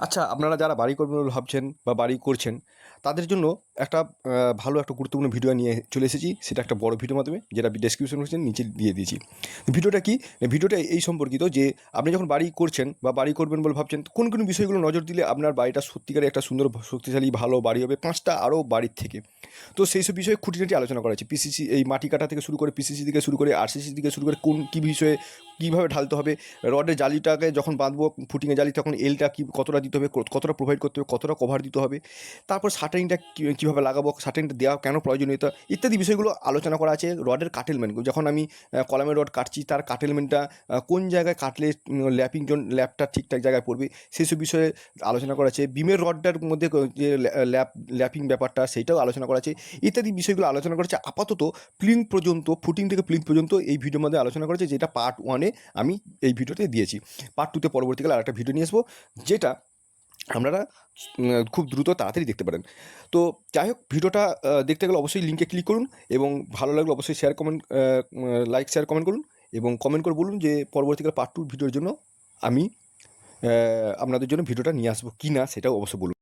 আচ্ছা, আপনারা যারা বাড়ি করবেন বলে ভাবছেন বা বাড়ি করছেন, তাদের জন্য একটা ভালো একটা গুরুত্বপূর্ণ ভিডিও নিয়ে চলে এসেছি। সেটা একটা বড় ভিডিওর মাধ্যমে, যেটা ডেসক্রিপশন বক্সের নিচে দিয়ে দিয়েছি। ভিডিওটা কি? ভিডিওটা এই সম্পর্কিত যে আপনি যখন বাড়ি করছেন বা বাড়ি করবেন বলে ভাবছেন, কোন কোন বিষয়গুলো নজর দিলে আপনার বাড়িটা সত্যিকারের একটা সুন্দর, শক্তিশালী, ভালো বাড়ি হবে ৫টা আরও বাড়ির থেকে। তো সেই সব বিষয়ে খুঁটিনাটি আলোচনা করা হয়েছে। পিসিসি, এই মাটি কাটা থেকে শুরু করে পিসিসি থেকে শুরু করে আরসিসি থেকে শুরু করে কোন কী বিষয়ে কীভাবে ঢালতে হবে, রডের জালিটাকে যখন বাঁধবো ফুটিংয়ের জালি, তখন এলটা কতটা দিতে হবে, কতটা প্রোভাইড করতে হবে, কতটা কভার দিতে হবে, তারপর শাটারিংটা কীভাবে লাগাবো, শাটারিংটা দেওয়া কেন প্রয়োজনীয়তা ইত্যাদি বিষয়গুলো আলোচনা করা আছে। রডের কাটেলমেন্ট, যখন আমি কলামের রড কাটছি, তার কাটেলমেন্টটা কোন জায়গায় কাটলে ল্যাপিং জোন, ল্যাপটা ঠিকঠাক জায়গায় পড়বে, সেসব বিষয়ে আলোচনা করা আছে। বিমের রডটার মধ্যে যে ল্যাপিং ব্যাপারটা, সেইটাও আলোচনা করা আছে। ইত্যাদি বিষয়গুলো আলোচনা করেছে। আপাতত প্লিন্থ পর্যন্ত, ফুটিং থেকে প্লিন্থ পর্যন্ত এই ভিডিওর মধ্যে আলোচনা করেছে, যেটা পার্ট 1-এ আমি এই ভিডিওতে দিয়েছি। পার্ট 2-তে পরবর্তীকালে আরেকটা ভিডিও নিয়ে আসবো, যেটা আপনারা খুব দ্রুত তাড়াতাড়ি দেখতে পারেন। তো যাই হোক, ভিডিওটা দেখতে গেলে অবশ্যই লিঙ্কে ক্লিক করুন, এবং ভালো লাগলে অবশ্যই share, comment, like, share, comment করুন, এবং কমেন্ট করে বলুন যে পরবর্তীকালে পার্ট 2 ভিডিওর জন্য আমি আপনাদের জন্য ভিডিওটা নিয়ে আসবো কি না, সেটাও অবশ্যই বলুন।